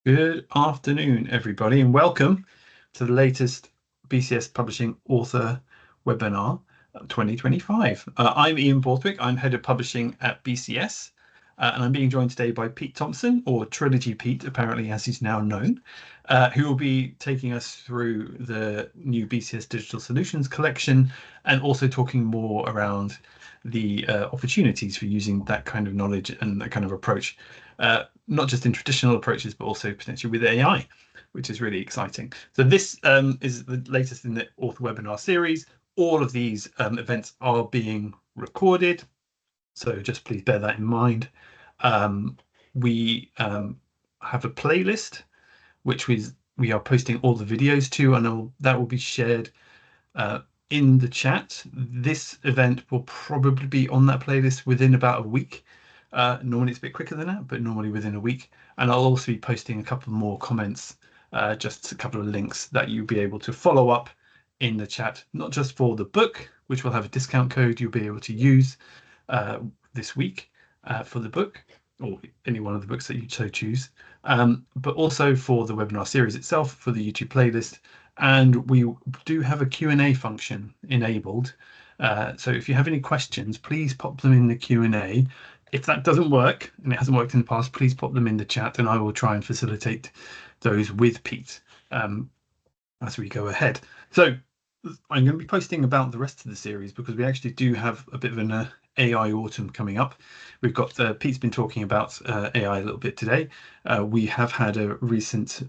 Good afternoon, everybody, and welcome to the latest BCS Publishing Author Webinar 2025. I'm Ian Borthwick. I'm Head of Publishing at BCS, and I'm being joined today by Pete Thompson, or Trilogy Pete, apparently, as he's now known, who will be taking us through the new BCS Digital Solutions Collection and also talking more around the opportunities for using that kind of knowledge and that kind of approach. Not just in traditional approaches, but also potentially with AI, which is really exciting. So this is the latest in the author webinar series. All of these events are being recorded, so just please bear that in mind. We have a playlist, which we are posting all the videos to, and that will be shared in the chat. This event will probably be on that playlist within about a week. Normally it's a bit quicker than that, but normally within a week. And I'll also be posting a couple more comments, just a couple of links that you'll be able to follow up in the chat, not just for the book, which will have a discount code you'll be able to use this week for the book, or any one of the books that you so choose, but also for the webinar series itself, for the YouTube playlist. And we do have a Q&A function enabled. So if you have any questions, please pop them in the Q&A. If that doesn't work, and it hasn't worked in the past, please pop them in the chat and I will try and facilitate those with Pete as we go ahead. So I'm going to be posting about the rest of the series because we actually do have a bit of an AI autumn coming up. We've got Pete's been talking about AI a little bit today. We have had a recent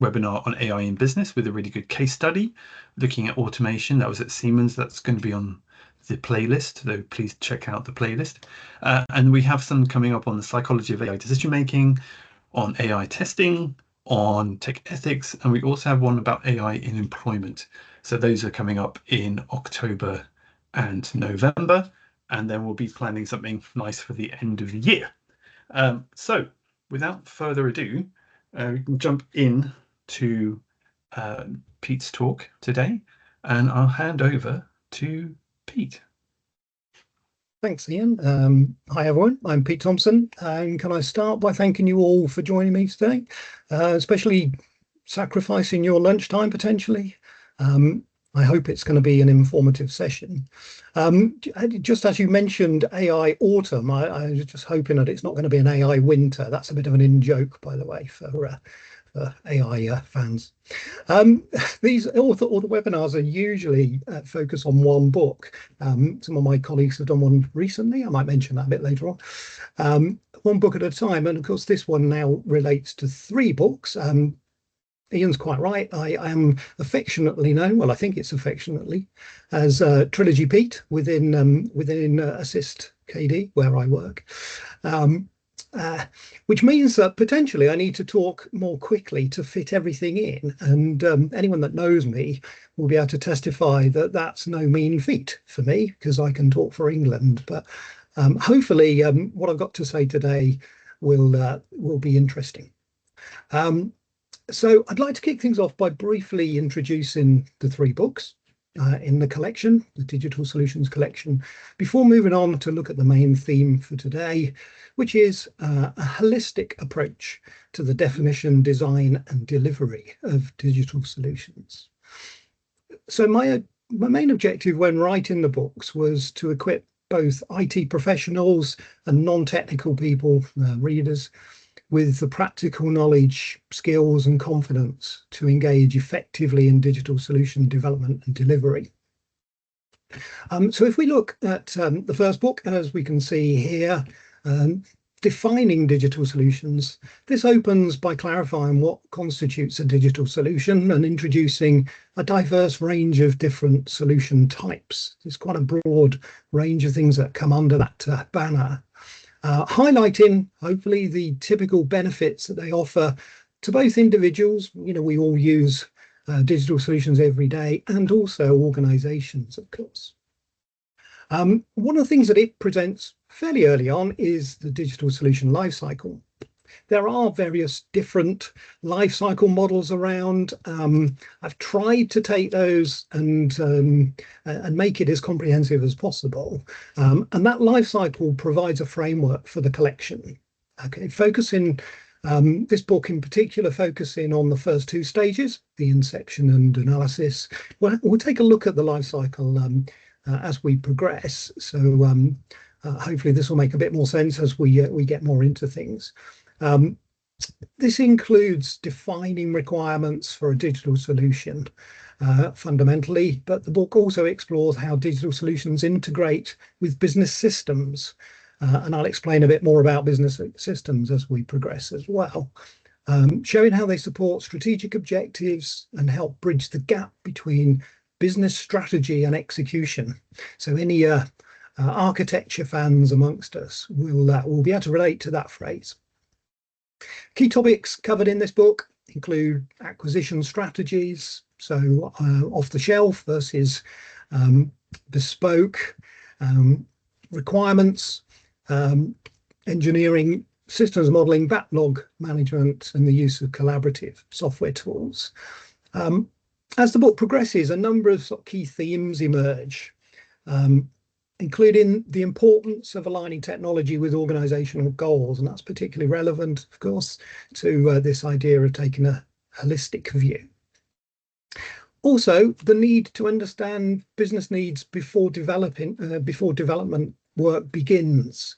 webinar on AI in business with a really good case study looking at automation. That was at Siemens. That's going to be on the playlist, so please check out the playlist. And we have some coming up on the psychology of AI decision making, on AI testing, on tech ethics, and we also have one about AI in employment. So those are coming up in October and November, and then we'll be planning something nice for the end of the year. So without further ado, we can jump in to Pete's talk today, and I'll hand over to Pete. Thanks, Ian. Hi, everyone. I'm Pete Thompson, and can I start by thanking you all for joining me today, especially sacrificing your lunchtime potentially. I hope it's going to be an informative session. Just as you mentioned AI autumn, I was just hoping that it's not going to be an AI winter. That's a bit of an in-joke, by the way, for AI fans. These author webinars are usually focused on one book. Some of my colleagues have done one recently. I might mention that a bit later on. One book at a time, and of course this one now relates to 3 books. Ian's quite right. I am affectionately known, well, I think it's affectionately, as Trilogy Pete within Assist KD, where I work. Which means that potentially I need to talk more quickly to fit everything in. And anyone that knows me will be able to testify that that's no mean feat for me, because I can talk for England. But hopefully what I've got to say today will be interesting. So I'd like to kick things off by briefly introducing the 3 books in the collection, the Digital Solutions Collection, before moving on to look at the main theme for today, which is a holistic approach to the definition, design and delivery of digital solutions. So my main objective when writing the books was to equip both IT professionals and non-technical people, readers, with the practical knowledge, skills and confidence to engage effectively in digital solution development and delivery. So if we look at the first book, as we can see here, defining digital solutions, this opens by clarifying what constitutes a digital solution and introducing a diverse range of different solution types. It's quite a broad range of things that come under that banner. Highlighting, hopefully, the typical benefits that they offer to both individuals, we all use digital solutions every day, and also organizations, of course. One of the things that it presents fairly early on is the digital solution lifecycle. There are various different lifecycle models around. I've tried to take those and make it as comprehensive as possible. And that lifecycle provides a framework for the collection. Okay, focusing This book in particular focusing on the first two stages, the inception and analysis. We'll take a look at the life cycle as we progress. So hopefully this will make a bit more sense as we get more into things. This includes defining requirements for a digital solution fundamentally, but the book also explores how digital solutions integrate with business systems. And I'll explain a bit more about business systems as we progress as well, showing how they support strategic objectives and help bridge the gap between business strategy and execution. So any architecture fans amongst us will be able to relate to that phrase. Key topics covered in this book include acquisition strategies, so off the shelf versus bespoke, requirements, engineering, systems modeling, backlog management, and the use of collaborative software tools. As the book progresses, a number of key themes emerge, including the importance of aligning technology with organizational goals, and that's particularly relevant, of course, to this idea of taking a holistic view. Also, the need to understand business needs before development work begins.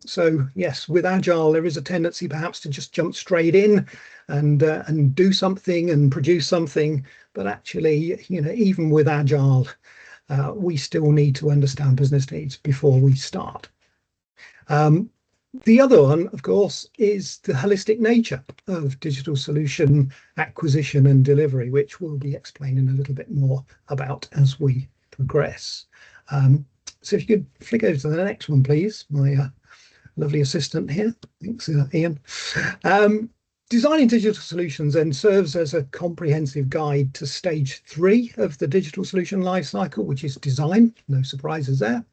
So yes, with Agile, there is a tendency perhaps to just jump straight in and do something and produce something. But actually, even with Agile, we still need to understand business needs before we start. The other one, of course, is the holistic nature of digital solution acquisition and delivery, which we'll be explaining a little bit more about as we progress. So if you could flick over to the next one, please, my lovely assistant here. Thanks, Ian. Designing digital solutions then serves as a comprehensive guide to stage 3 of the digital solution lifecycle, which is design. No surprises there.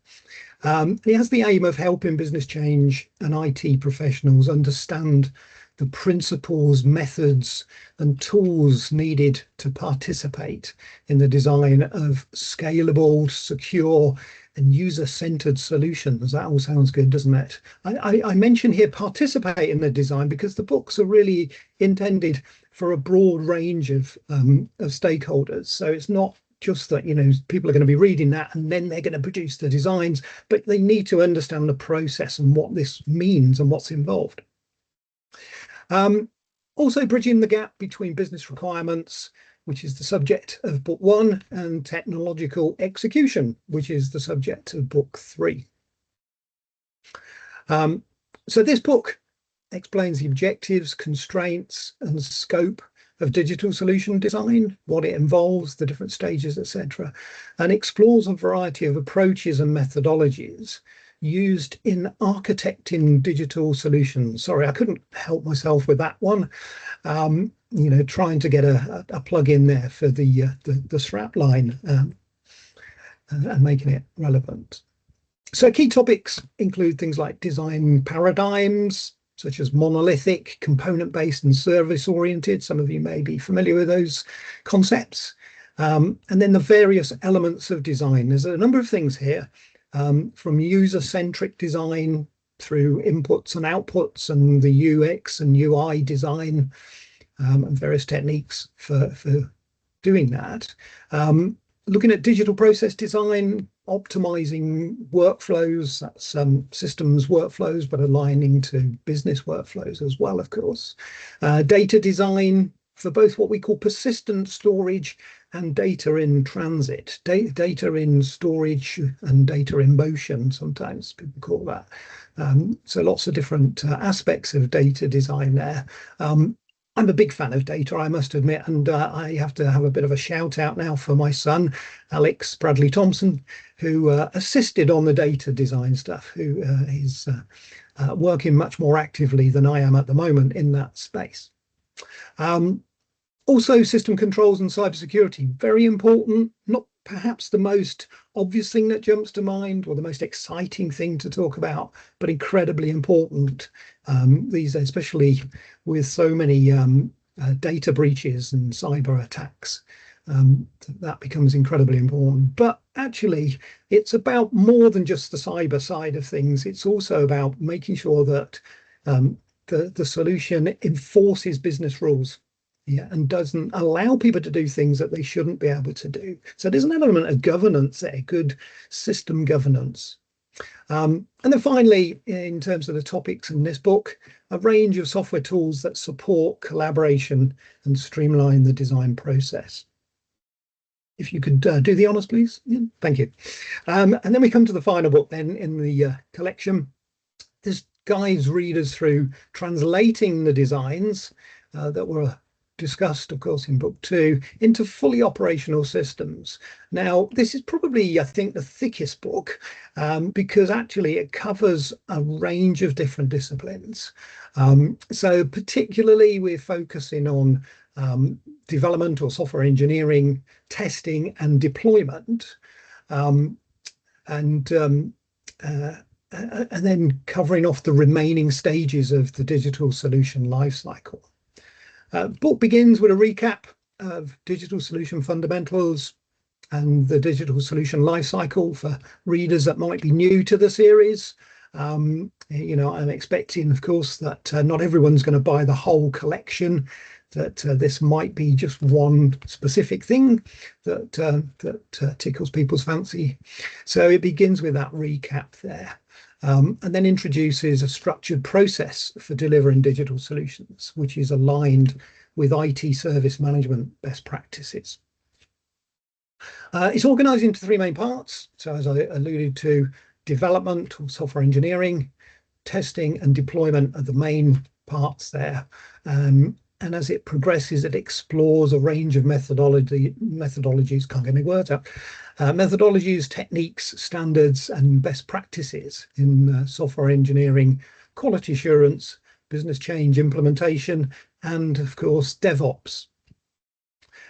It has the aim of helping business change and IT professionals understand the principles, methods, and tools needed to participate in the design of scalable, secure, and user-centered solutions. That all sounds good, doesn't it? I mention here participate in the design because the books are really intended for a broad range of stakeholders. So it's not just that, people are going to be reading that and then they're going to produce the designs, but they need to understand the process and what this means and what's involved. Also bridging the gap between business requirements, which is the subject of book 1, and technological execution, which is the subject of book 3. So this book explains the objectives, constraints, and scope of digital solution design, what it involves, the different stages, etc., and explores a variety of approaches and methodologies used in architecting digital solutions. Sorry, I couldn't help myself with that one. Trying to get a plug in there for the strap line and making it relevant. So key topics include things like design paradigms, such as monolithic, component-based, and service-oriented. Some of you may be familiar with those concepts. And then the various elements of design. There's a number of things here, from user-centric design through inputs and outputs and the UX and UI design, and various techniques for doing that. Looking at digital process design, optimizing workflows, that's systems workflows, but aligning to business workflows as well, of course. Data design for both what we call persistent storage and data in transit, data in storage and data in motion, sometimes people call that. So lots of different aspects of data design there. I'm a big fan of data, I must admit, and I have to have a bit of a shout out now for my son, Alex Bradley Thompson, who assisted on the data design stuff, who is working much more actively than I am at the moment in that space. Also, system controls and cybersecurity, very important, not perhaps the most obvious thing that jumps to mind or the most exciting thing to talk about, but incredibly important these days, especially with so many data breaches and cyber attacks. That becomes incredibly important. But actually, it's about more than just the cyber side of things. It's also about making sure that the solution enforces business rules, yeah, and doesn't allow people to do things that they shouldn't be able to do. So there's an element of governance there, good system governance. And then finally, in terms of the topics in this book, a range of software tools that support collaboration and streamline the design process. If you could do the honors, please. Yeah, thank you. And then we come to the final book then in the collection. This guides readers through translating the designs that were discussed, of course, in book 2 into fully operational systems. Now, this is probably, I think, the thickest book because actually it covers a range of different disciplines. So particularly we're focusing on development or software engineering, testing and deployment, and then covering off the remaining stages of the digital solution lifecycle. Book begins with a recap of digital solution fundamentals and the digital solution lifecycle for readers that might be new to the series. I'm expecting, of course, that not everyone's going to buy the whole collection, that this might be just one specific thing that tickles people's fancy. So it begins with that recap there. And then introduces a structured process for delivering digital solutions, which is aligned with IT service management best practices. It's organised into 3 main parts. So as I alluded to, development or software engineering, testing and deployment are the main parts there. And as it progresses, it explores a range of methodologies, can't get my words out, methodologies, techniques, standards, and best practices in software engineering, quality assurance, business change implementation, and of course, DevOps.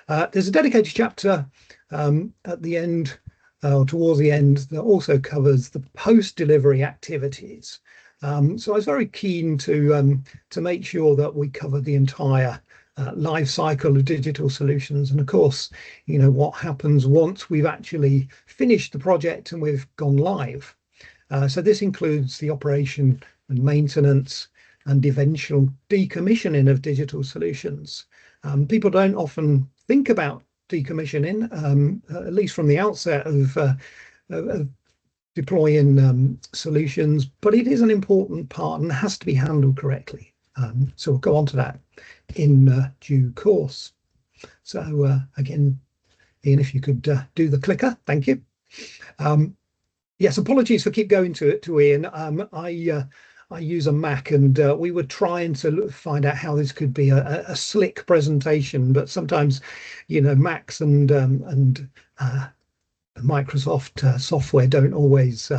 There's a dedicated chapter at the end, or towards the end, that also covers the post-delivery activities. So I was very keen to make sure that we cover the entire life cycle of digital solutions, and of course, what happens once we've actually finished the project and we've gone live. So this includes the operation and maintenance and eventual decommissioning of digital solutions. People don't often think about decommissioning, at least from the outset of deploying solutions, but it is an important part and has to be handled correctly. So we'll go on to that in due course. So again, Ian, if you could do the clicker, thank you. Yes, apologies for keep going to Ian. I use a Mac, and we were trying to find out how this could be a slick presentation, but sometimes, Macs and Microsoft software don't always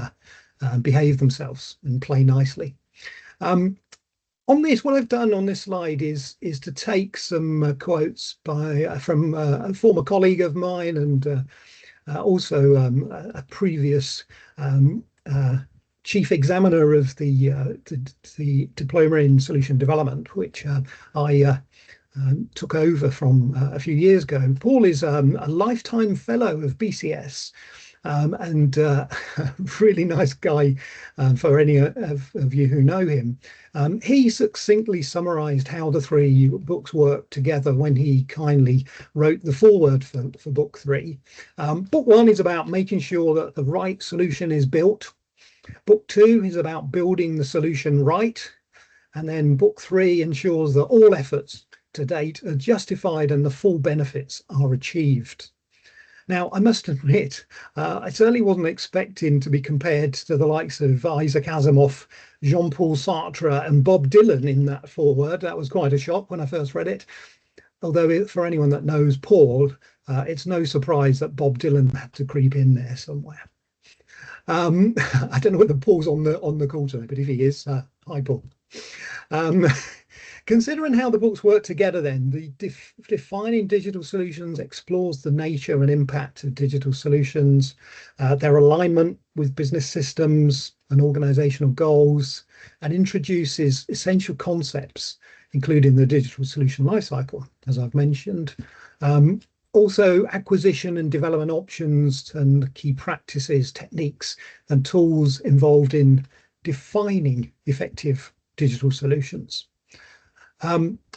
behave themselves and play nicely. On this, what I've done on this slide is to take some quotes from a former colleague of mine and also a previous chief examiner of the diploma in solution development, which I took over from a few years ago. Paul is a lifetime fellow of BCS and a really nice guy for any of you who know him. He succinctly summarized how the 3 books work together when he kindly wrote the foreword for book 3. Book 1 is about making sure that the right solution is built. Book 2 is about building the solution right. And then book 3 ensures that all efforts to date are justified and the full benefits are achieved. Now, I must admit, I certainly wasn't expecting to be compared to the likes of Isaac Asimov, Jean-Paul Sartre and Bob Dylan in that foreword. That was quite a shock when I first read it. Although for anyone that knows Paul, it's no surprise that Bob Dylan had to creep in there somewhere. I don't know whether Paul's on the call today, but if he is, hi Paul. Considering how the books work together then, the defining digital solutions explores the nature and impact of digital solutions, their alignment with business systems and organizational goals, and introduces essential concepts, including the digital solution lifecycle, as I've mentioned. Also acquisition and development options and key practices, techniques, and tools involved in defining effective digital solutions.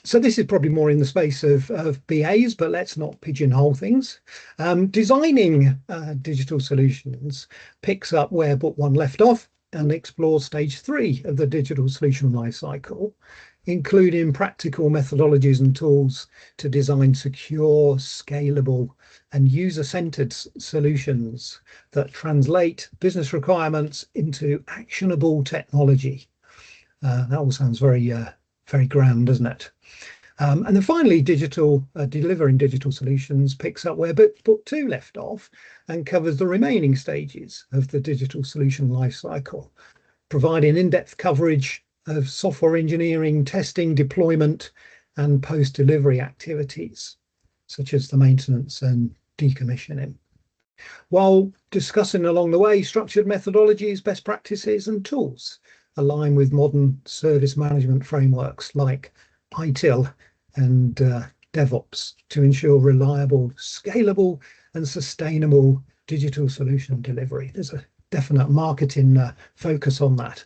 So this is probably more in the space of BAs, but let's not pigeonhole things. Designing digital solutions picks up where book 1 left off and explores stage 3 of the digital solution lifecycle, including practical methodologies and tools to design secure, scalable, and user-centered solutions that translate business requirements into actionable technology. That all sounds very grand, doesn't it? And then finally, delivering digital solutions picks up where book 2 left off and covers the remaining stages of the digital solution lifecycle, providing in-depth coverage of software engineering, testing, deployment, and post-delivery activities, such as the maintenance and decommissioning, while discussing along the way structured methodologies, best practices, and tools align with modern service management frameworks like ITIL and DevOps to ensure reliable, scalable, and sustainable digital solution delivery. There's a definite marketing focus on that.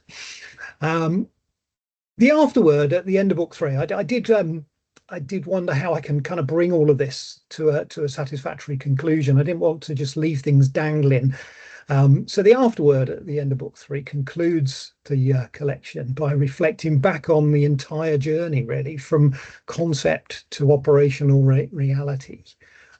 The afterword at the end of book 3, I did wonder how I can kind of bring all of this to a satisfactory conclusion. I didn't want to just leave things dangling. So the afterword at the end of book 3 concludes the collection by reflecting back on the entire journey, really, from concept to operational reality,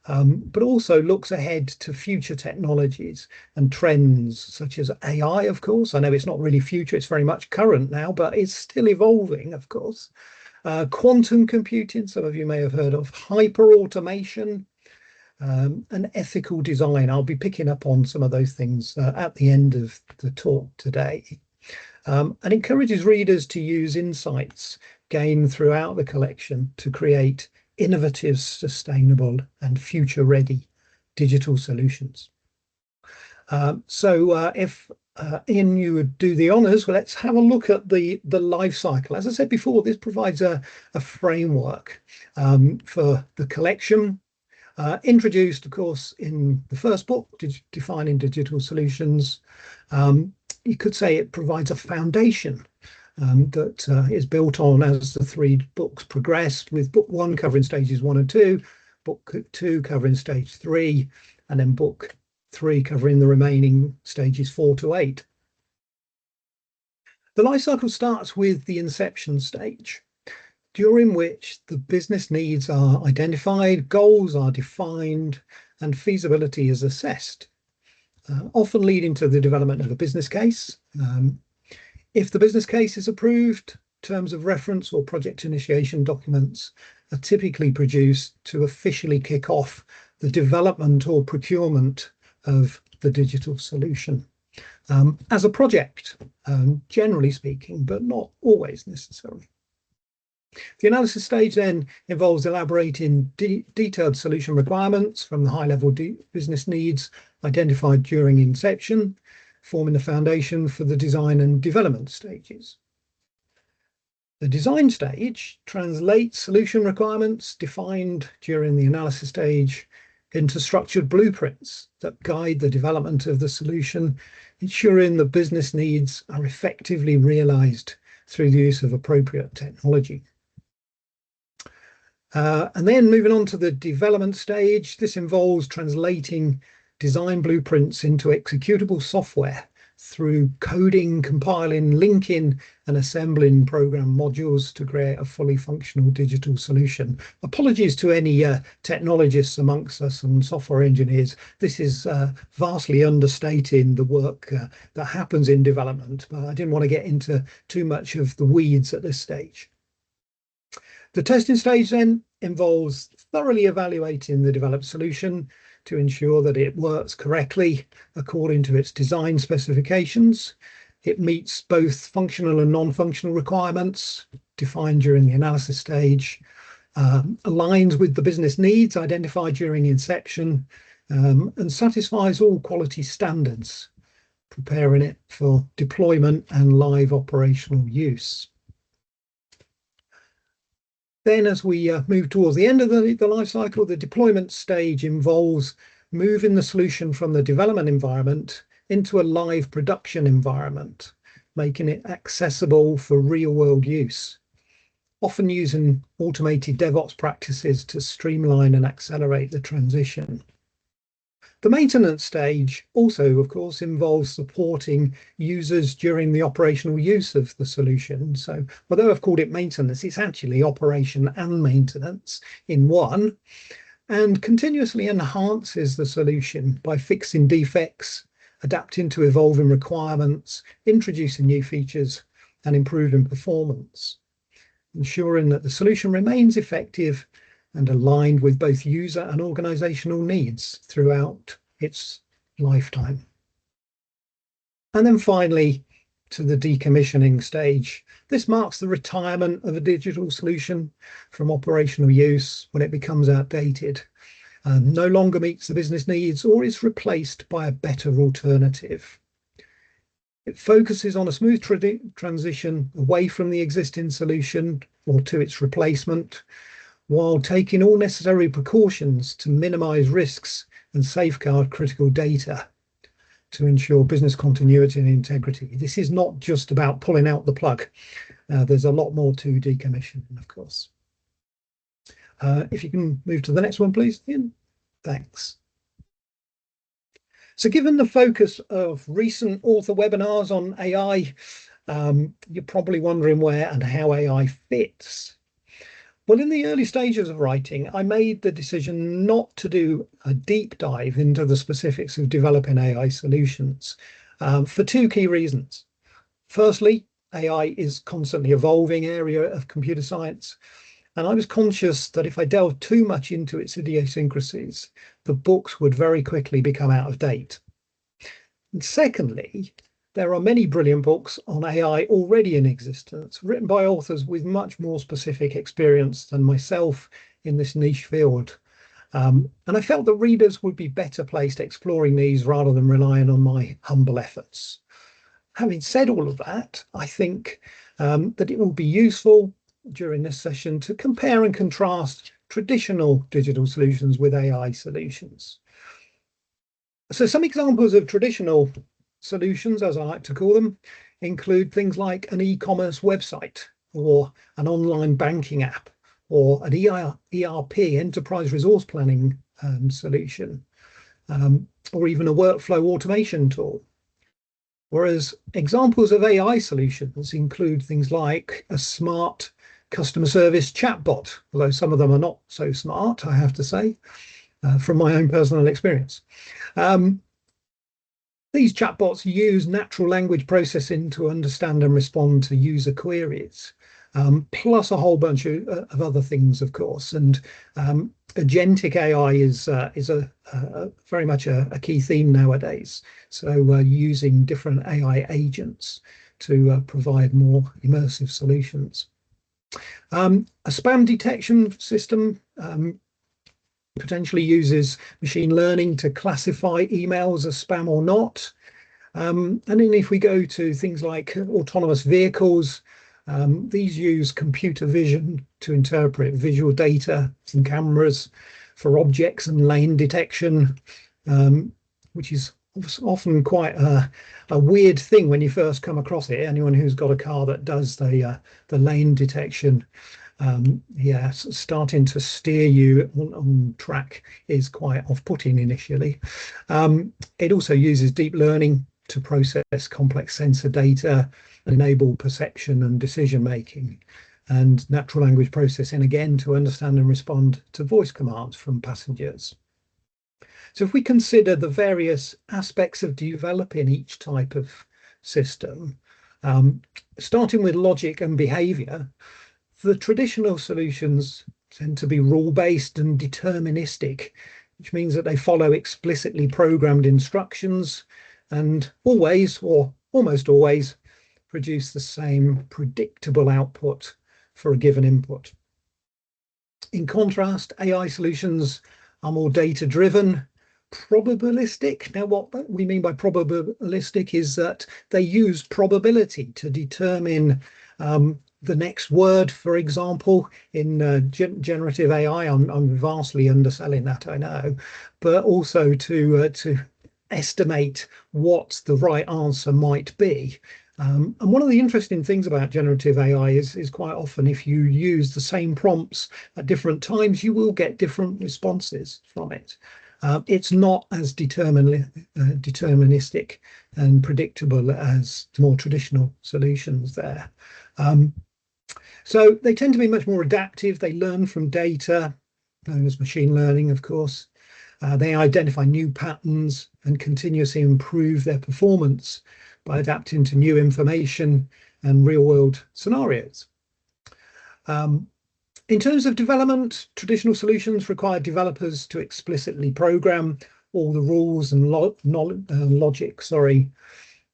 but also looks ahead to future technologies and trends such as AI, of course. I know it's not really future, it's very much current now, but it's still evolving, of course. Quantum computing, some of you may have heard of, hyper automation, and ethical design. I'll be picking up on some of those things at the end of the talk today, and encourages readers to use insights gained throughout the collection to create innovative, sustainable, and future-ready digital solutions. So if Ian, you would do the honours, well, let's have a look at the life cycle. As I said before, this provides a framework for the collection. Introduced, of course, in the first book, Defining Digital Solutions. You could say it provides a foundation that is built on as the 3 books progress, with book 1 covering stages 1 and 2, book 2 covering stage 3, and then book 3 covering the remaining stages 4 to 8. The life cycle starts with the inception stage, during which the business needs are identified, goals are defined, and feasibility is assessed, often leading to the development of a business case. If the business case is approved, terms of reference or project initiation documents are typically produced to officially kick off the development or procurement of the digital solution as a project, generally speaking, but not always necessarily. The analysis stage then involves elaborating detailed solution requirements from the high-level business needs identified during inception, forming the foundation for the design and development stages. The design stage translates solution requirements defined during the analysis stage into structured blueprints that guide the development of the solution, ensuring the business needs are effectively realized through the use of appropriate technology. And then moving on to the development stage, this involves translating design blueprints into executable software through coding, compiling, linking, and assembling program modules to create a fully functional digital solution. Apologies to any technologists amongst us and software engineers. This is vastly understating the work that happens in development, but I didn't want to get into too much of the weeds at this stage. The testing stage then involves thoroughly evaluating the developed solution to ensure that it works correctly according to its design specifications. It meets both functional and non-functional requirements defined during the analysis stage, aligns with the business needs identified during inception, and satisfies all quality standards, preparing it for deployment and live operational use. Then as we move towards the end of the life cycle, the deployment stage involves moving the solution from the development environment into a live production environment making it accessible for real-world use, often using automated DevOps practices to streamline and accelerate the transition. The maintenance stage also, of course, involves supporting users during the operational use of the solution. So although I've called it maintenance, it's actually operation and maintenance in one, and continuously enhances the solution by fixing defects, adapting to evolving requirements, introducing new features, and improving performance, ensuring that the solution remains effective and aligned with both user and organizational needs throughout its lifetime. And then finally, to the decommissioning stage. This marks the retirement of a digital solution from operational use when it becomes outdated, no longer meets the business needs, or is replaced by a better alternative. It focuses on a smooth transition away from the existing solution or to its replacement, while taking all necessary precautions to minimize risks and safeguard critical data to ensure business continuity and integrity. This is not just about pulling out the plug. There's a lot more to decommissioning, of course. If you can move to the next one, please, Ian. Thanks. So given the focus of recent author webinars on AI, you're probably wondering where and how AI fits. Well, in the early stages of writing, I made the decision not to do a deep dive into the specifics of developing AI solutions for two key reasons. Firstly, AI is a constantly evolving area of computer science, and I was conscious that if I delved too much into its idiosyncrasies, the books would very quickly become out of date. And secondly, there are many brilliant books on AI already in existence, written by authors with much more specific experience than myself in this niche field. And I felt that readers would be better placed exploring these rather than relying on my humble efforts. Having said all of that, I think that it will be useful during this session to compare and contrast traditional digital solutions with AI solutions. So some examples of traditional solutions, as I like to call them, include things like an e-commerce website or an online banking app or an ERP, enterprise resource planning solution, or even a workflow automation tool. Whereas examples of AI solutions include things like a smart customer service chatbot, although some of them are not so smart, I have to say, from my own personal experience. These chatbots use natural language processing to understand and respond to user queries, plus a whole bunch of other things, of course. And agentic AI is very much a key theme nowadays. So using different AI agents to provide more immersive solutions. A spam detection system potentially uses machine learning to classify emails as spam or not. And then if we go to things like autonomous vehicles, these use computer vision to interpret visual data from cameras for objects and lane detection, which is often quite a weird thing when you first come across it. Anyone who's got a car that does the lane detection, starting to steer you on track is quite off-putting initially. It also uses deep learning to process complex sensor data and enable perception and decision making, and natural language processing again to understand and respond to voice commands from passengers. So if we consider the various aspects of developing each type of system, starting with logic and behavior, the traditional solutions tend to be rule-based and deterministic, which means that they follow explicitly programmed instructions and always, or almost always, produce the same predictable output for a given input. In contrast, AI solutions are more data-driven, probabilistic. Now, what we mean by probabilistic is that they use probability to determine the next word, for example. In generative AI, I'm vastly underselling that, I know, but also to estimate what the right answer might be. And one of the interesting things about generative AI is quite often if you use the same prompts at different times, you will get different responses from it. It's not as deterministic and predictable as the more traditional solutions there. So they tend to be much more adaptive. They learn from data, known as machine learning, of course. They identify new patterns and continuously improve their performance by adapting to new information and real-world scenarios. In terms of development, traditional solutions require developers to explicitly program all the rules and logic,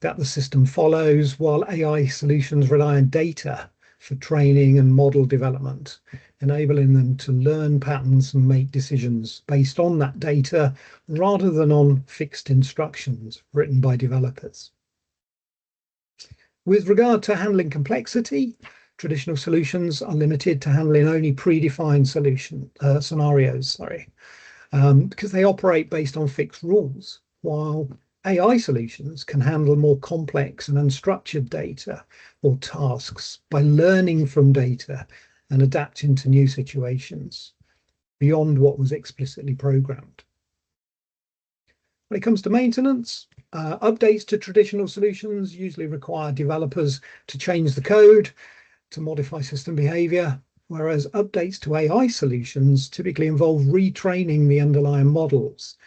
that the system follows, while AI solutions rely on data for training and model development, enabling them to learn patterns and make decisions based on that data rather than on fixed instructions written by developers. With regard to handling complexity, traditional solutions are limited to handling only predefined scenarios, because they operate based on fixed rules, while AI solutions can handle more complex and unstructured data or tasks by learning from data and adapting to new situations beyond what was explicitly programmed. When it comes to maintenance, updates to traditional solutions usually require developers to change the code to modify system behavior, whereas updates to AI solutions typically involve retraining the underlying models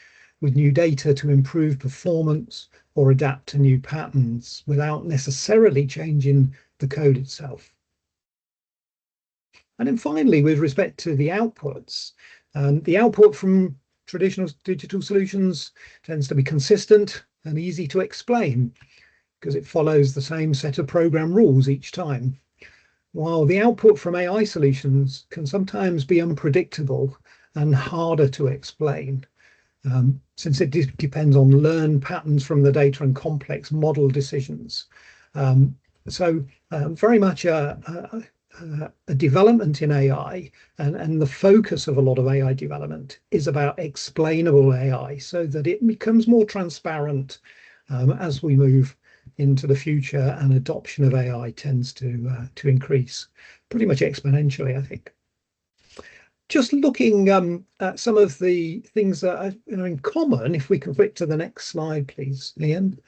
with new data to improve performance or adapt to new patterns without necessarily changing the code itself. And then finally, with respect to the outputs, the output from traditional digital solutions tends to be consistent and easy to explain because it follows the same set of program rules each time, while the output from AI solutions can sometimes be unpredictable and harder to explain, since it depends on learned patterns from the data and complex model decisions. Very much a development in AI, and the focus of a lot of AI development is about explainable AI so that it becomes more transparent as we move into the future, and adoption of AI tends to increase pretty much exponentially, I think. Just looking at some of the things that are in common, if we can flick to the next slide, please, Ian.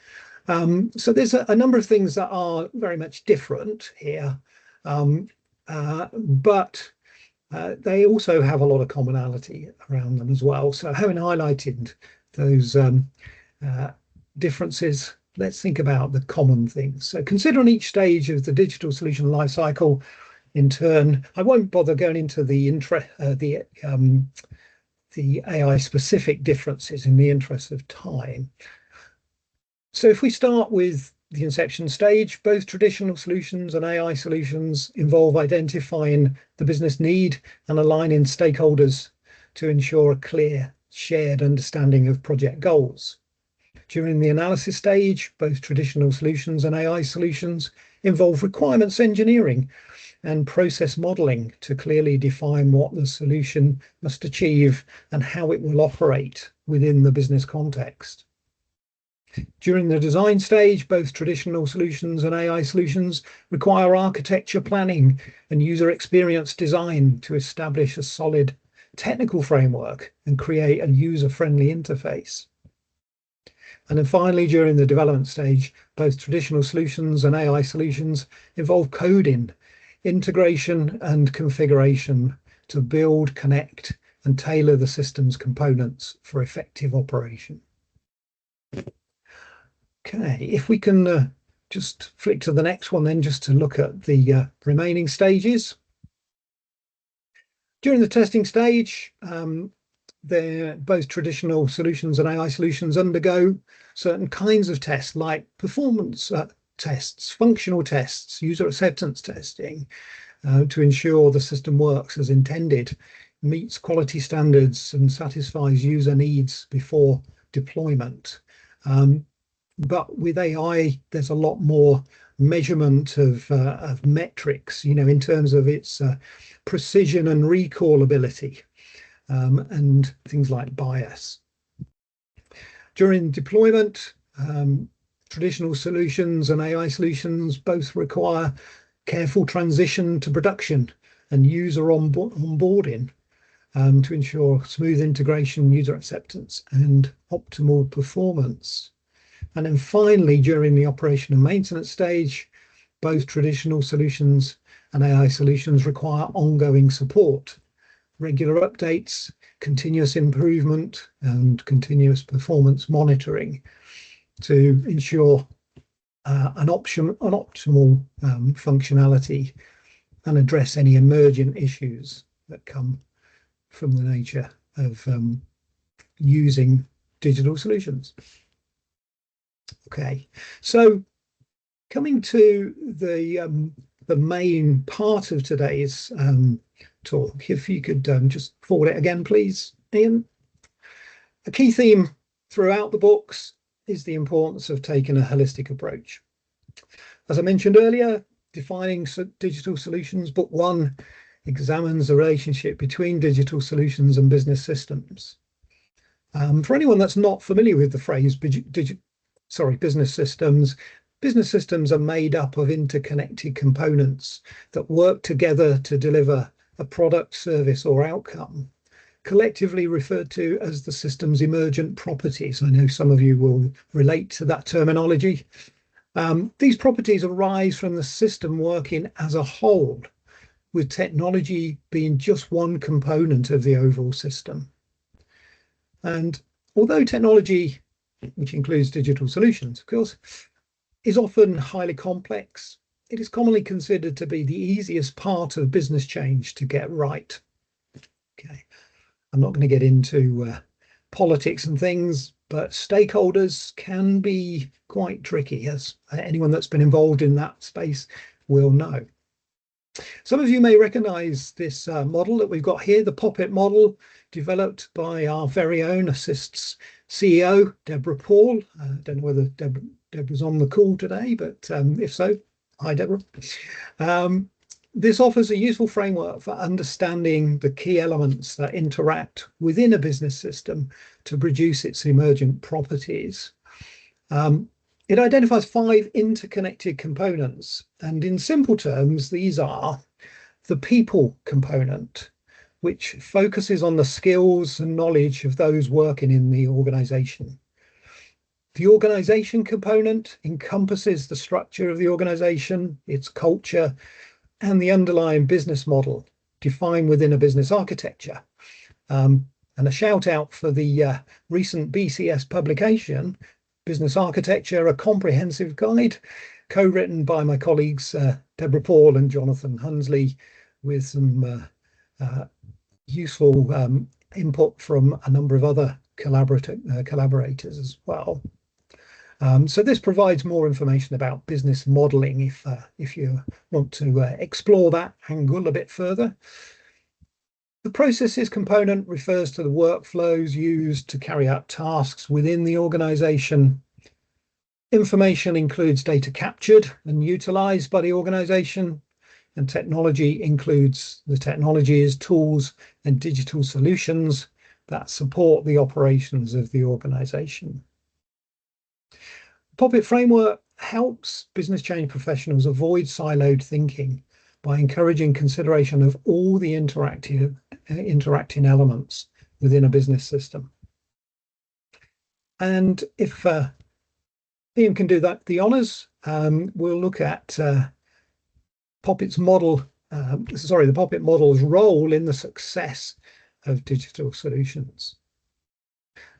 So there's a number of things that are very much different here, but they also have a lot of commonality around them as well. So having highlighted those differences, let's think about the common things. So considering each stage of the digital solution lifecycle in turn, I won't bother going into the AI specific differences in the interest of time. So if we start with the inception stage, both traditional solutions and AI solutions involve identifying the business need and aligning stakeholders to ensure a clear, shared understanding of project goals. During the analysis stage, both traditional solutions and AI solutions involve requirements engineering and process modeling to clearly define what the solution must achieve and how it will operate within the business context. During the design stage, both traditional solutions and AI solutions require architecture planning and user experience design to establish a solid technical framework and create a user-friendly interface. And then finally, during the development stage, both traditional solutions and AI solutions involve coding, integration, and configuration to build, connect, and tailor the system's components for effective operation. Okay, if we can just flick to the next one then, just to look at the remaining stages. During the testing stage, both traditional solutions and AI solutions undergo certain kinds of tests, like performance tests, functional tests, user acceptance testing, to ensure the system works as intended, meets quality standards, and satisfies user needs before deployment. But with AI, there's a lot more measurement of metrics, in terms of its precision and recallability. And things like bias. During deployment, traditional solutions and AI solutions both require careful transition to production and user onboarding to ensure smooth integration, user acceptance, and optimal performance. And then finally, during the operation and maintenance stage, both traditional solutions and AI solutions require ongoing support, regular updates, continuous improvement, and continuous performance monitoring to ensure an optimal functionality and address any emergent issues that come from the nature of using digital solutions. Okay, so coming to the main part of today's talk, if you could just forward it again, please, Ian. A key theme throughout the books is the importance of taking a holistic approach. As I mentioned earlier, defining digital solutions, book 1 examines the relationship between digital solutions and business systems. For anyone that's not familiar with the phrase business systems are made up of interconnected components that work together to deliver a product, service, or outcome, collectively referred to as the system's emergent properties. I know some of you will relate to that terminology. These properties arise from the system working as a whole, with technology being just one component of the overall system. And although technology, which includes digital solutions, of course, is often highly complex, it is commonly considered to be the easiest part of business change to get right. Okay, I'm not going to get into politics and things, but stakeholders can be quite tricky, as anyone that's been involved in that space will know. Some of you may recognize this model that we've got here, the POPIT model, developed by our very own Assist's CEO, Deborah Paul. I don't know whether Deborah's on the call today, but if so, hi, Deborah. This offers a useful framework for understanding the key elements that interact within a business system to produce its emergent properties. It identifies 5 interconnected components, and in simple terms, these are the people component, which focuses on the skills and knowledge of those working in the organization. The organization component encompasses the structure of the organization, its culture, and the underlying business model defined within a business architecture. And a shout out for the recent BCS publication, Business Architecture, a comprehensive guide, co-written by my colleagues Deborah Paul and Jonathan Hunsley, with some useful input from a number of other collaborators as well. So this provides more information about business modeling if you want to explore that angle a bit further. The processes component refers to the workflows used to carry out tasks within the organization. Information includes data captured and utilized by the organization, and technology includes the technologies, tools, and digital solutions that support the operations of the organization. The POPIT framework helps business change professionals avoid siloed thinking by encouraging consideration of all the interacting elements within a business system. And if Ian can do the honours, we'll look at POPIT's model, the POPIT model's role in the success of digital solutions.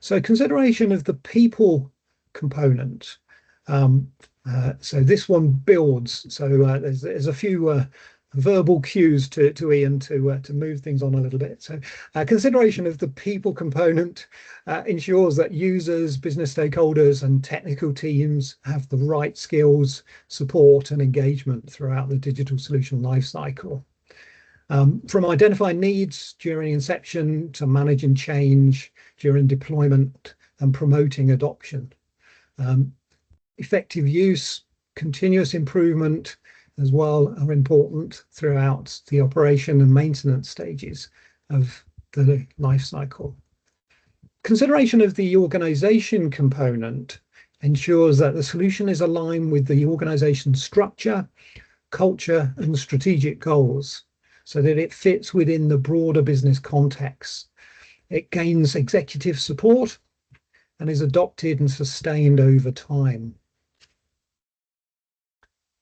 So consideration of the people component. So this one builds. So there's a few verbal cues to Ian to move things on a little bit. So consideration of the people component ensures that users, business stakeholders, and technical teams have the right skills, support, and engagement throughout the digital solution lifecycle. From identifying needs during inception to managing change during deployment and promoting adoption. Effective use, continuous improvement as well are important throughout the operation and maintenance stages of the life cycle. Consideration of the organization component ensures that the solution is aligned with the organization's structure, culture, and strategic goals so that it fits within the broader business context. It gains executive support and is adopted and sustained over time.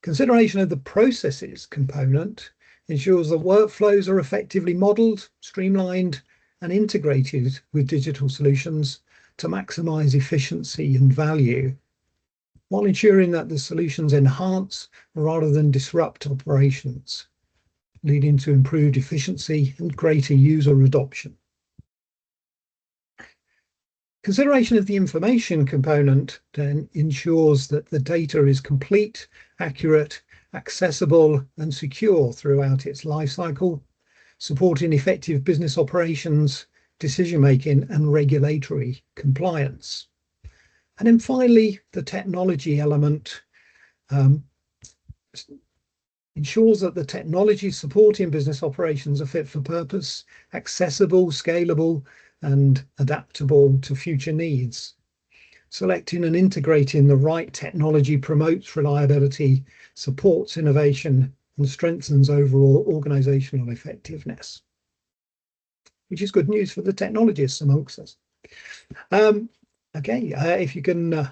Consideration of the processes component ensures that workflows are effectively modeled, streamlined, and integrated with digital solutions to maximize efficiency and value, while ensuring that the solutions enhance rather than disrupt operations, leading to improved efficiency and greater user adoption. Consideration of the information component then ensures that the data is complete, accurate, accessible, and secure throughout its life cycle, supporting effective business operations, decision-making, and regulatory compliance. And then finally, the technology element ensures that the technology supporting business operations are fit for purpose, accessible, scalable, and adaptable to future needs. Selecting and integrating the right technology promotes reliability, supports innovation, and strengthens overall organizational effectiveness, which is good news for the technologists amongst us. If you can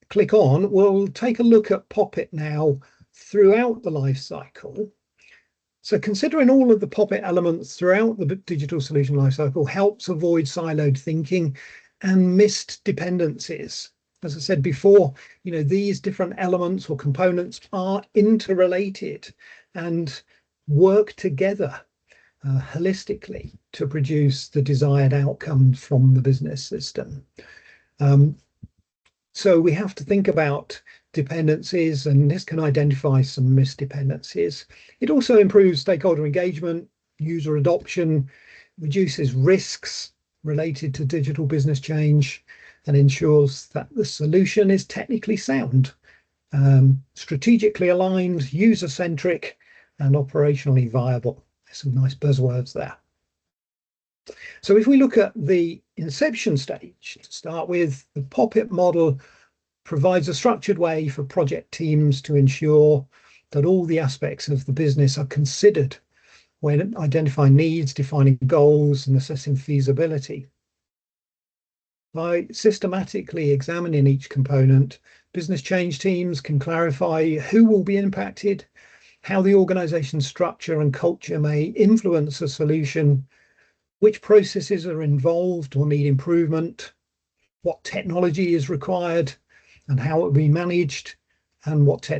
click on, we'll take a look at POPIT now throughout the life cycle. So considering all of the POPIT elements throughout the digital solution lifecycle helps avoid siloed thinking and missed dependencies. As I said before, these different elements or components are interrelated and work together holistically to produce the desired outcome from the business system. So we have to think about dependencies, and this can identify some missed dependencies. It also improves stakeholder engagement, user adoption, reduces risks related to digital business change, and ensures that the solution is technically sound, strategically aligned, user-centric, and operationally viable. There's some nice buzzwords there. So if we look at the inception stage, to start with, the POPIT model provides a structured way for project teams to ensure that all the aspects of the business are considered when identifying needs, defining goals, and assessing feasibility. By systematically examining each component, business change teams can clarify who will be impacted, how the organization's structure and culture may influence a solution, which processes are involved or need improvement, what technology is required, and how it will be managed, and what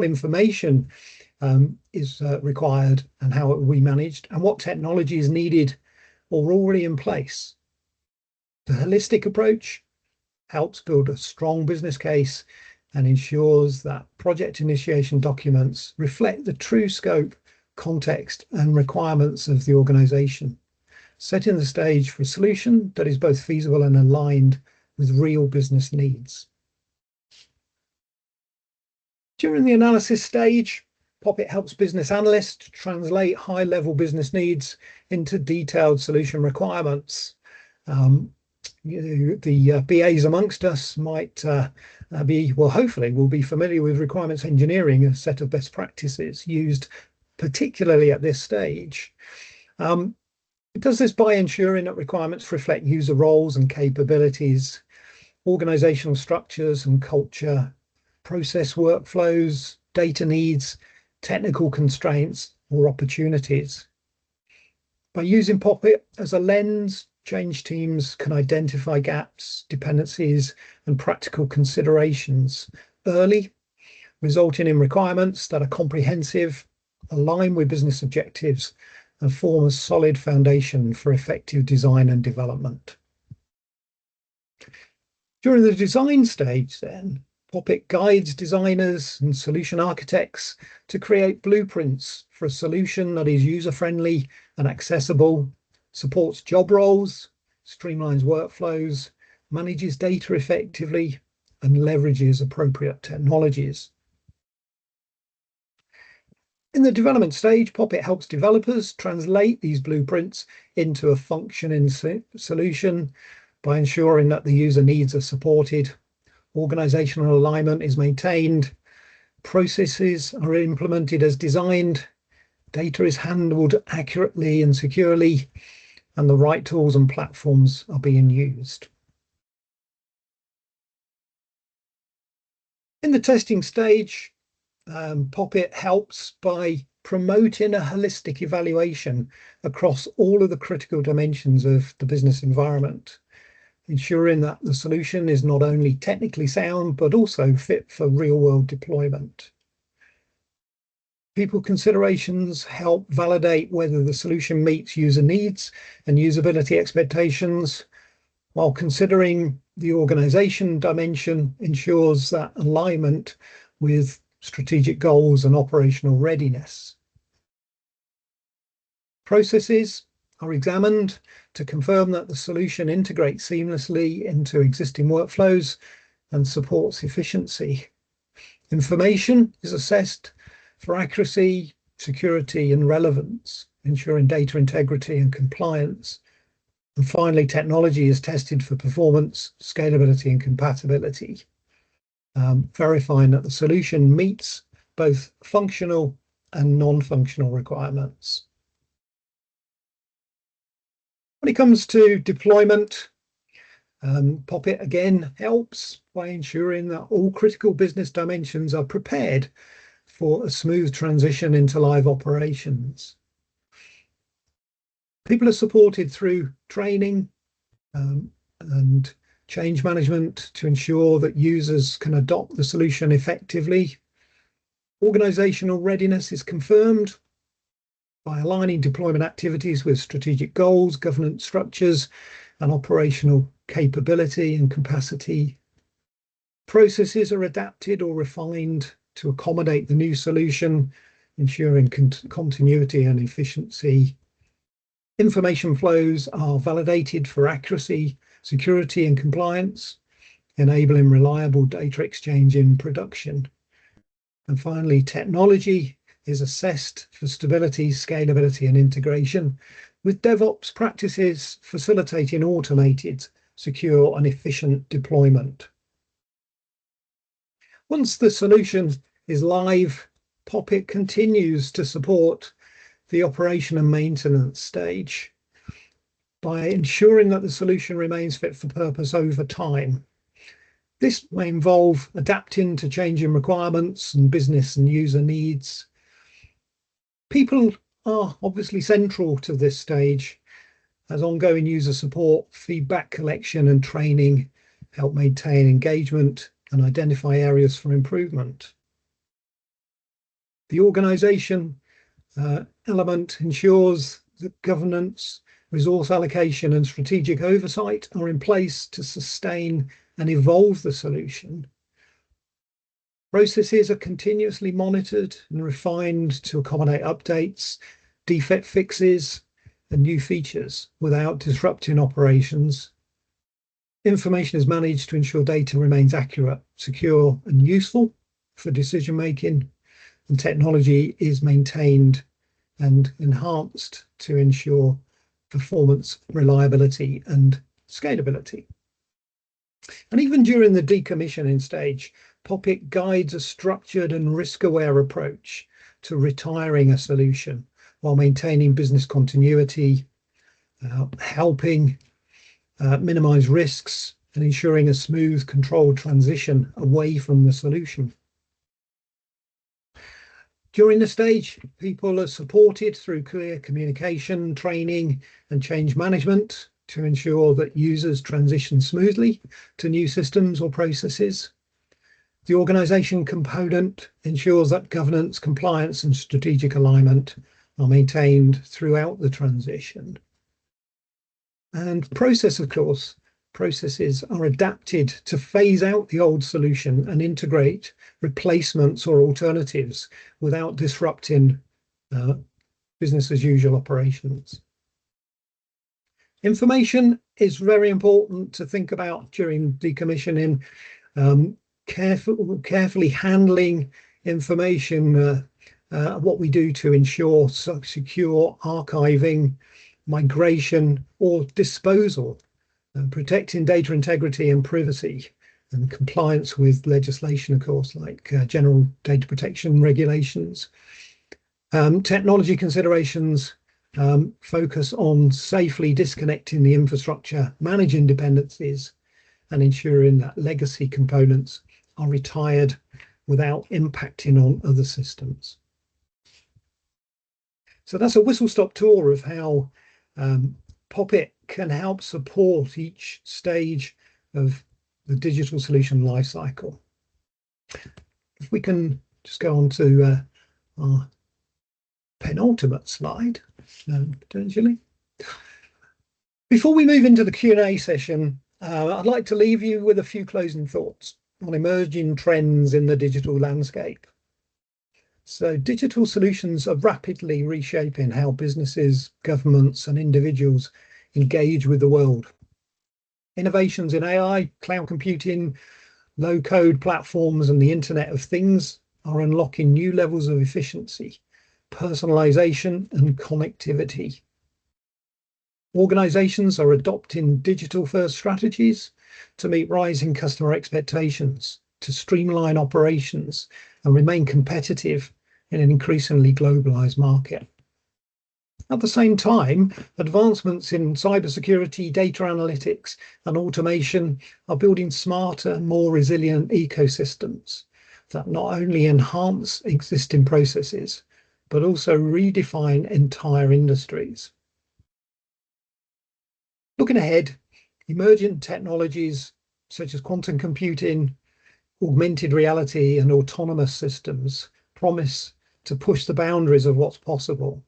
information is required and how it will be managed, and what technology is needed or already in place. The holistic approach helps build a strong business case and ensures that project initiation documents reflect the true scope, context, and requirements of the organization, setting the stage for a solution that is both feasible and aligned with real business needs. During the analysis stage, POPIT helps business analysts translate high-level business needs into detailed solution requirements. The BAs amongst us might hopefully will be familiar with requirements engineering, a set of best practices used particularly at this stage. It does this by ensuring that requirements reflect user roles and capabilities, organizational structures and culture, process workflows, data needs, technical constraints, or opportunities. By using POPIT as a lens, change teams can identify gaps, dependencies, and practical considerations early, resulting in requirements that are comprehensive, align with business objectives, and form a solid foundation for effective design and development. During the design stage, then, POPIT guides designers and solution architects to create blueprints for a solution that is user-friendly and accessible, supports job roles, streamlines workflows, manages data effectively, and leverages appropriate technologies. In the development stage, POPIT helps developers translate these blueprints into a functioning solution by ensuring that the user needs are supported, organizational alignment is maintained, processes are implemented as designed, data is handled accurately and securely, and the right tools and platforms are being used. In the testing stage, POPIT helps by promoting a holistic evaluation across all of the critical dimensions of the business environment, ensuring that the solution is not only technically sound, but also fit for real-world deployment. People considerations help validate whether the solution meets user needs and usability expectations, while considering the organization dimension ensures that alignment with strategic goals and operational readiness. Processes are examined to confirm that the solution integrates seamlessly into existing workflows and supports efficiency. Information is assessed for accuracy, security, and relevance, ensuring data integrity and compliance. And finally, technology is tested for performance, scalability, and compatibility, verifying that the solution meets both functional and non-functional requirements. When it comes to deployment, POPIT again helps by ensuring that all critical business dimensions are prepared for a smooth transition into live operations. People are supported through training and change management to ensure that users can adopt the solution effectively. Organizational readiness is confirmed by aligning deployment activities with strategic goals, governance structures, and operational capability and capacity. Processes are adapted or refined to accommodate the new solution, ensuring continuity and efficiency. Information flows are validated for accuracy, security, and compliance, enabling reliable data exchange in production. And finally, technology is assessed for stability, scalability, and integration, with DevOps practices facilitating automated, secure, and efficient deployment. Once the solution is live, POPIT continues to support the operation and maintenance stage by ensuring that the solution remains fit for purpose over time. This may involve adapting to changing requirements and business and user needs. People are obviously central to this stage, as ongoing user support, feedback collection, and training help maintain engagement and identify areas for improvement. The organization element ensures that governance, resource allocation, and strategic oversight are in place to sustain and evolve the solution. Processes are continuously monitored and refined to accommodate updates, defect fixes, and new features without disrupting operations. Information is managed to ensure data remains accurate, secure, and useful for decision making, and technology is maintained and enhanced to ensure performance, reliability, and scalability. And even during the decommissioning stage, POPIT guides a structured and risk-aware approach to retiring a solution while maintaining business continuity, helping minimize risks, and ensuring a smooth, controlled transition away from the solution. During the stage, people are supported through clear communication, training, and change management to ensure that users transition smoothly to new systems or processes. The organization component ensures that governance, compliance, and strategic alignment are maintained throughout the transition. And process, of course, processes are adapted to phase out the old solution and integrate replacements or alternatives without disrupting business as usual operations. Information is very important to think about during decommissioning. Carefully handling information, what we do to ensure secure archiving, migration, or disposal, protecting data integrity and privacy, and compliance with legislation, of course, like general data protection regulations. Technology considerations focus on safely disconnecting the infrastructure, managing dependencies, and ensuring that legacy components are retired without impacting on other systems. So that's a whistle-stop tour of how POPIT can help support each stage of the digital solution lifecycle. If we can just go on to our penultimate slide, potentially. Before we move into the Q&A session, I'd like to leave you with a few closing thoughts on emerging trends in the digital landscape. So digital solutions are rapidly reshaping how businesses, governments, and individuals engage with the world. Innovations in AI, cloud computing, low-code platforms, and the Internet of Things are unlocking new levels of efficiency, personalization, and connectivity. Organizations are adopting digital-first strategies to meet rising customer expectations, to streamline operations, and remain competitive in an increasingly globalized market. At the same time, advancements in cybersecurity, data analytics, and automation are building smarter, more resilient ecosystems that not only enhance existing processes, but also redefine entire industries. Looking ahead, emergent technologies such as quantum computing, augmented reality, and autonomous systems promise to push the boundaries of what's possible.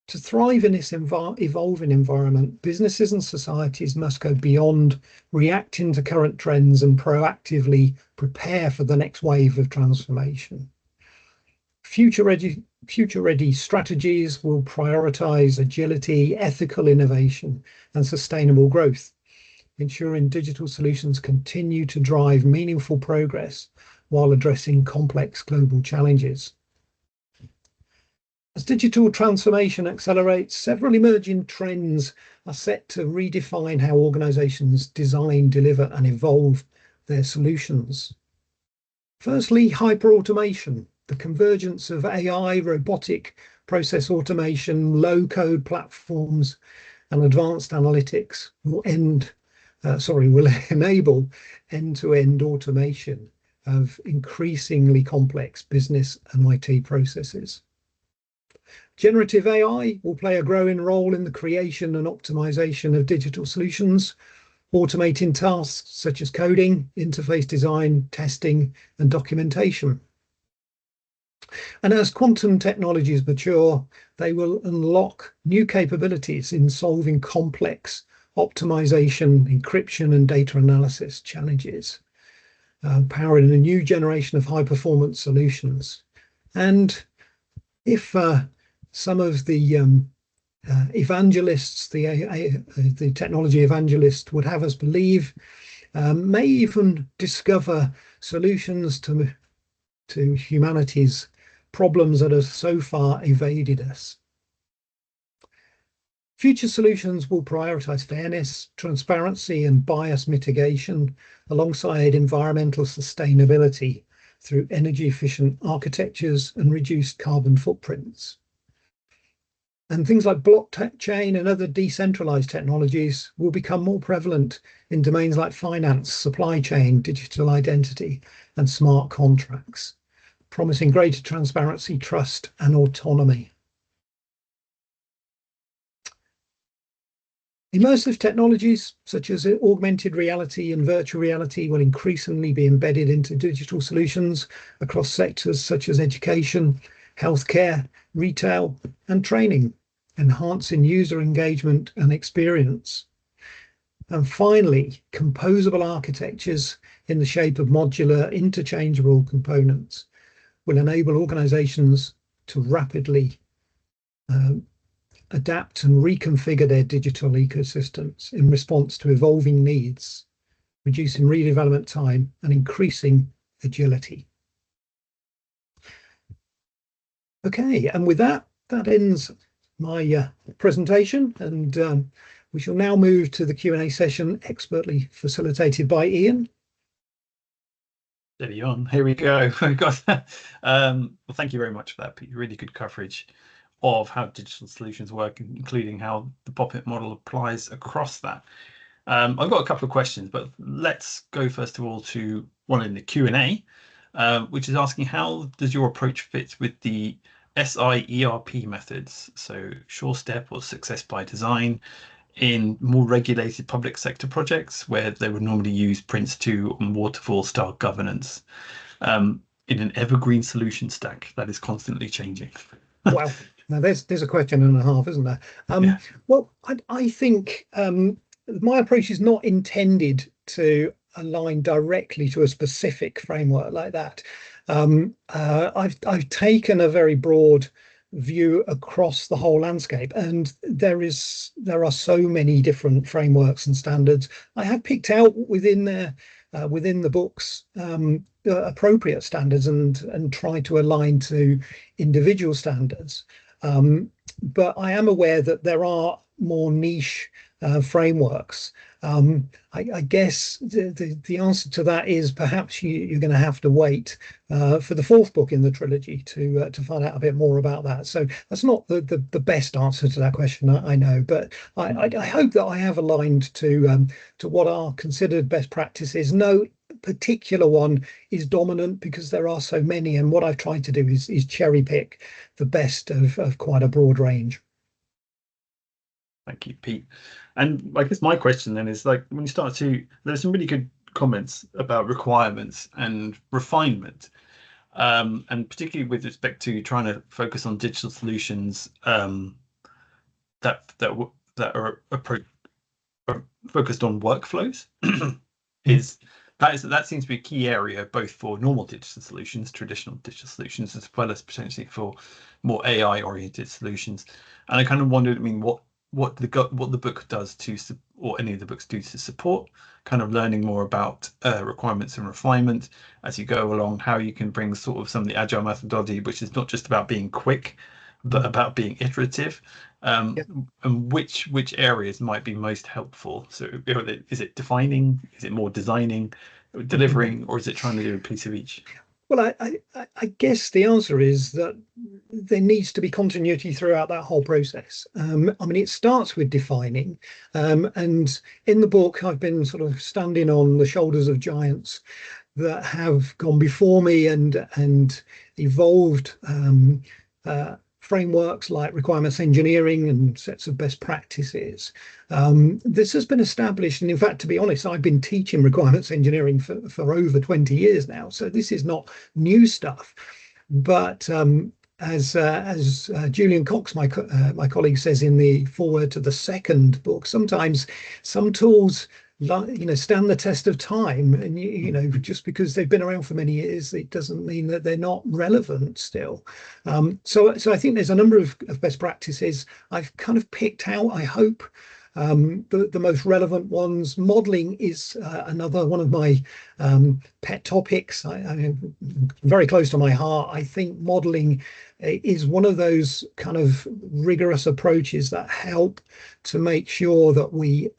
To thrive in this evolving environment, businesses and societies must go beyond reacting to current trends and proactively prepare for the next wave of transformation. Future-ready strategies will prioritize agility, ethical innovation, and sustainable growth, ensuring digital solutions continue to drive meaningful progress while addressing complex global challenges. As digital transformation accelerates, several emerging trends are set to redefine how organizations design, deliver, and evolve their solutions. Firstly, hyperautomation. The convergence of AI, robotic process automation, low-code platforms, and advanced analytics will enable end-to-end automation of increasingly complex business and IT processes. Generative AI will play a growing role in the creation and optimization of digital solutions, automating tasks such as coding, interface design, testing, and documentation. And as quantum technologies mature, they will unlock new capabilities in solving complex optimization, encryption, and data analysis challenges, powering a new generation of high-performance solutions. And if some of the evangelists, the technology evangelists would have us believe, may even discover solutions to humanity's problems that have so far evaded us. Future solutions will prioritize fairness, transparency, and bias mitigation alongside environmental sustainability through energy-efficient architectures and reduced carbon footprints. And things like blockchain and other decentralized technologies will become more prevalent in domains like finance, supply chain, digital identity, and smart contracts, promising greater transparency, trust, and autonomy. Immersive technologies such as augmented reality and virtual reality will increasingly be embedded into digital solutions across sectors such as education, healthcare, retail, and training, enhancing user engagement and experience. And finally, composable architectures in the shape of modular, interchangeable components will enable organizations to rapidly adapt and reconfigure their digital ecosystems in response to evolving needs, reducing redevelopment time and increasing agility. Okay, and with that ends my presentation, and we shall now move to the Q&A session expertly facilitated by Ian. Steady on. Here we go. We've got well, thank you very much for that, Pete. Really good coverage of how digital solutions work, including how the POPIT model applies across that. I've got a couple of questions, but let's go first of all to one in the Q&A, which is asking how does your approach fit with the SIERP methods, so sure step or success by design, in more regulated public sector projects where they would normally use Prince2 and waterfall style governance, in an evergreen solution stack that is constantly changing. Wow. Now there's a question and a half, isn't there? Yeah. Well, I think my approach is not intended to align directly to a specific framework like that. I've taken a very broad view across the whole landscape, and there are so many different frameworks and standards. I have picked out within there within the books appropriate standards and try to align to individual standards. But I am aware that there are more niche frameworks. I guess the answer to that is perhaps you're going to have to wait for the fourth book in the trilogy to find out a bit more about that. So that's not the best answer to that question, I know, but I hope that I have aligned to what are considered best practices. No particular one is dominant because there are so many, and what I've tried to do is cherry pick the best of quite a broad range. Thank you, Pete. And I guess my question then is, like, when you start to, there's some really good comments about requirements and refinement, and particularly with respect to trying to focus on digital solutions that are focused on workflows. That seems to be a key area both for normal digital solutions, traditional digital solutions, as well as potentially for more AI oriented solutions. And I kind of wondered, I mean, what the book does to, or any of the books do to support kind of learning more about requirements and refinement as you go along, how you can bring sort of some of the agile methodology, which is not just about being quick, but about being iterative, and which areas might be most helpful. So is it defining, is it more designing, delivering, or is it trying to do a piece of each? Well, I guess the answer is that there needs to be continuity throughout that whole process. I mean, it starts with defining, and in the book, I've been sort of standing on the shoulders of giants that have gone before me and evolved frameworks like requirements engineering and sets of best practices. This has been established, and in fact, to be honest, I've been teaching requirements engineering for over 20 years now, so this is not new stuff. But as Julian Cox, my colleague, says in the foreword to the second book, sometimes some tools stand the test of time, and just because they've been around for many years, it doesn't mean that they're not relevant still. So I think there's a number of best practices. I've kind of picked out, I hope, the most relevant ones. Modeling is another one of my pet topics. I very close to my heart. I think modeling is one of those kind of rigorous approaches that help to make sure that we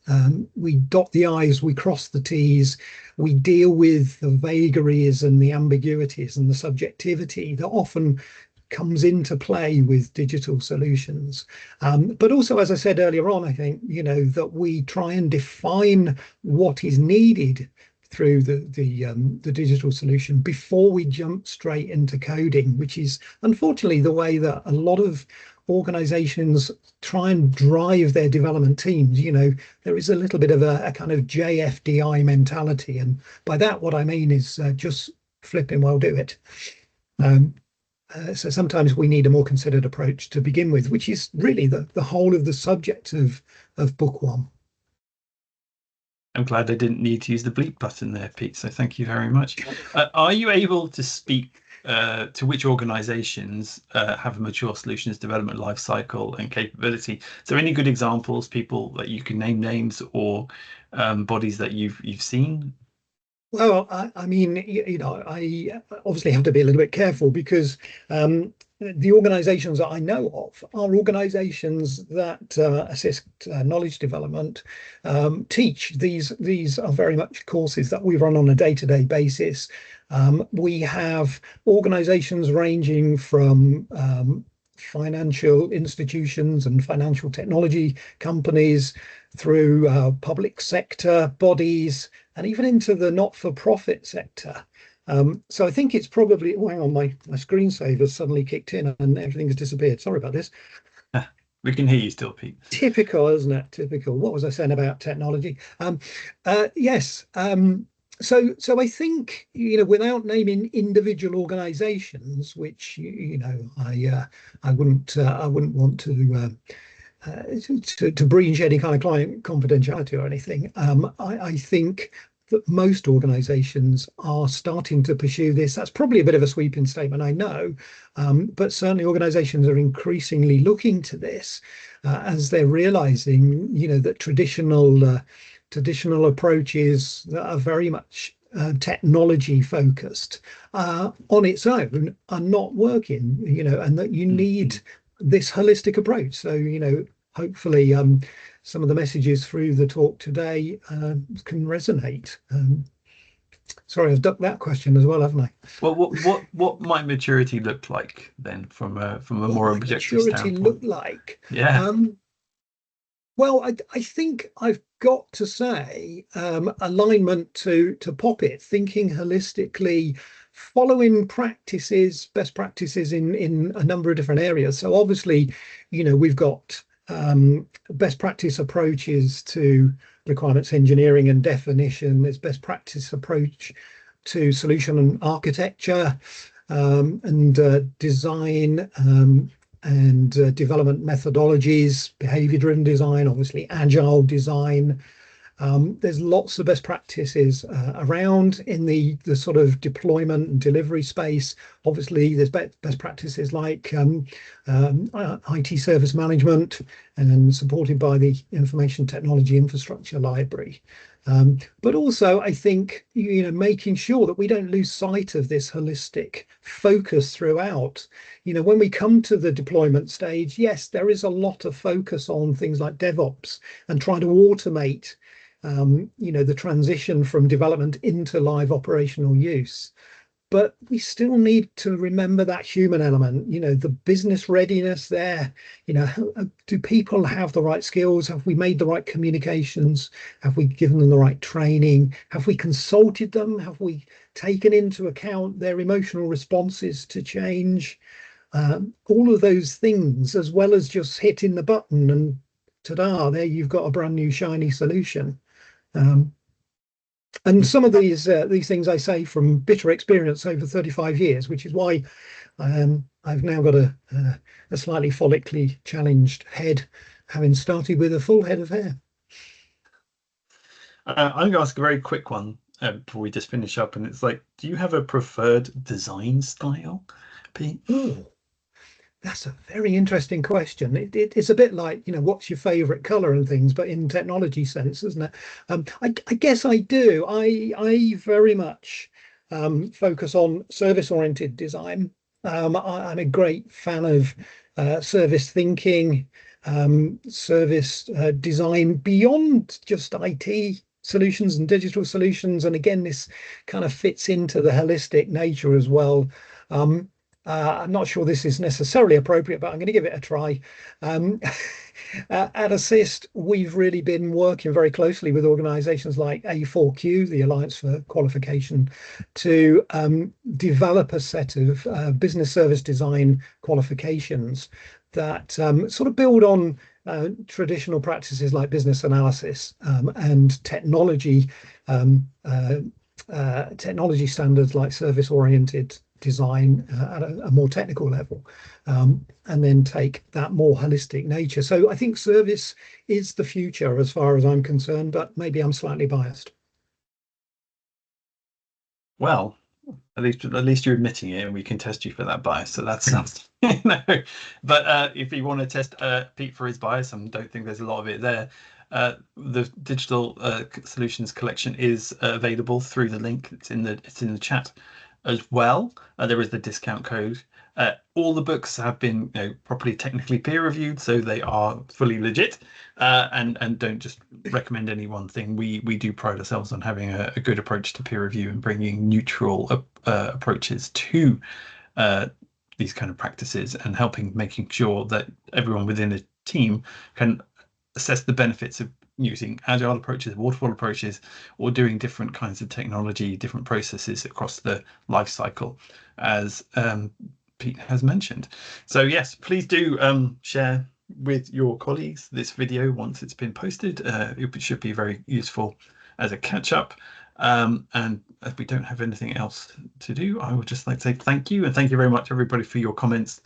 dot the I's, we cross the T's, we deal with the vagaries and the ambiguities and the subjectivity that often comes into play with digital solutions. But also, as I said earlier on, I think, that we try and define what is needed through the digital solution before we jump straight into coding, which is unfortunately the way that a lot of organizations try and drive their development teams. There is a little bit of a kind of JFDI mentality, and by that what I mean is just flipping well do it. So sometimes we need a more considered approach to begin with, which is really the whole of the subject of book one. I'm glad I didn't need to use the bleep button there, Pete. So thank you very much. Are you able to speak to which organizations have a mature solutions development lifecycle and capability? So any good examples, people that you can name names, or bodies that you've seen? Well, I mean, I obviously have to be a little bit careful because the organizations that I know of are organizations that assist knowledge development, teach. These are very much courses that we run on a day-to-day basis. We have organizations ranging from financial institutions and financial technology companies through public sector bodies and even into the not-for-profit sector. So I think it's probably, oh, hang on, my screensaver suddenly kicked in and everything's disappeared. Sorry about this. We can hear you still, Pete. Typical, isn't it? Typical. What was I saying about technology? Yes. So I think, without naming individual organizations, which, I wouldn't want to breach any kind of client confidentiality or anything. I think that most organizations are starting to pursue this. That's probably a bit of a sweeping statement, I know, but certainly organizations are increasingly looking to this as they're realizing, that traditional approaches that are very much technology focused on its own are not working, and that you need this holistic approach. So, hopefully some of the messages through the talk today can resonate. Sorry, I've ducked that question as well, haven't I? Well, what might maturity look like then from a more objective standpoint? Look like? Yeah. Well, I think I've got to say alignment to POPIT, thinking holistically, following best practices in a number of different areas. So obviously, we've got best practice approaches to requirements engineering and definition. There's best practice approach to solution and architecture and design and development methodologies, behavior-driven design, obviously agile design. There's lots of best practices around in the sort of deployment and delivery space. Obviously, there's best practices like IT service management and supported by the Information Technology Infrastructure Library. But also, I think, making sure that we don't lose sight of this holistic focus throughout. When we come to the deployment stage, yes, there is a lot of focus on things like DevOps and trying to automate the transition from development into live operational use. But we still need to remember that human element, the business readiness there. Do people have the right skills? Have we made the right communications? Have we given them the right training? Have we consulted them? Have we taken into account their emotional responses to change? All of those things, as well as just hitting the button and ta-da, there you've got a brand new shiny solution. And some of these things I say from bitter experience over 35 years, which is why I've now got a slightly follically challenged head, having started with a full head of hair. I'm going to ask a very quick one before we just finish up, and it's like, do you have a preferred design style, Pete? Ooh. That's a very interesting question. It's a bit like, what's your favorite color and things, but in technology sense, isn't it? I guess I do. I very much focus on service-oriented design. I'm a great fan of service thinking, service design beyond just IT solutions and digital solutions. And again, this kind of fits into the holistic nature as well. I'm not sure this is necessarily appropriate, but I'm going to give it a try. At Assist, we've really been working very closely with organizations like A4Q, the Alliance for Qualification, to develop a set of business service design qualifications that sort of build on traditional practices like business analysis and technology standards like service-oriented design at a more technical level, and then take that more holistic nature. So I think service is the future as far as I'm concerned, but maybe I'm slightly biased. Well, at least you're admitting it, and we can test you for that bias. So that's But if you want to test Pete for his bias, I don't think there's a lot of it there. The Digital Solutions Collection is available through the link. It's in the chat as well. There is the discount code All the books have been properly technically peer reviewed, so they are fully legit, and don't just recommend any one thing. We do pride ourselves on having a good approach to peer review and bringing neutral approaches to these kind of practices, and making sure that everyone within a team can assess the benefits of using agile approaches, waterfall approaches, or doing different kinds of technology, different processes across the life cycle, as Pete has mentioned. So yes, please do share with your colleagues this video once it's been posted. It should be very useful as a catch up. And as we don't have anything else to do, I would just like to say thank you, and thank you very much everybody for your comments.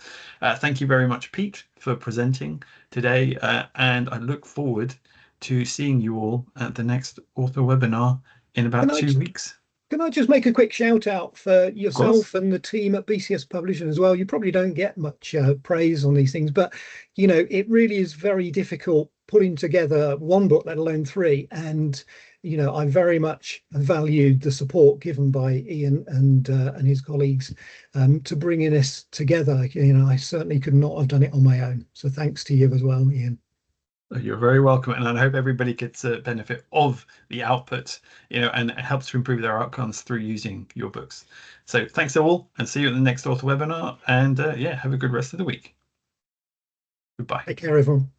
Thank you very much, Pete, for presenting today, and I look forward to seeing you all at the next author webinar in about 2 weeks. Can I just make a quick shout out for yourself and the team at BCS Publishing as well? You probably don't get much praise on these things, but it really is very difficult putting together one book, let alone three. And I very much valued the support given by Ian and his colleagues to bringing this together. I certainly could not have done it on my own. So thanks to you as well, Ian. You're very welcome, and I hope everybody gets a benefit of the output, and it helps to improve their outcomes through using your books. So thanks all, and see you at the next author webinar, and have a good rest of the week. Goodbye. Take care, everyone.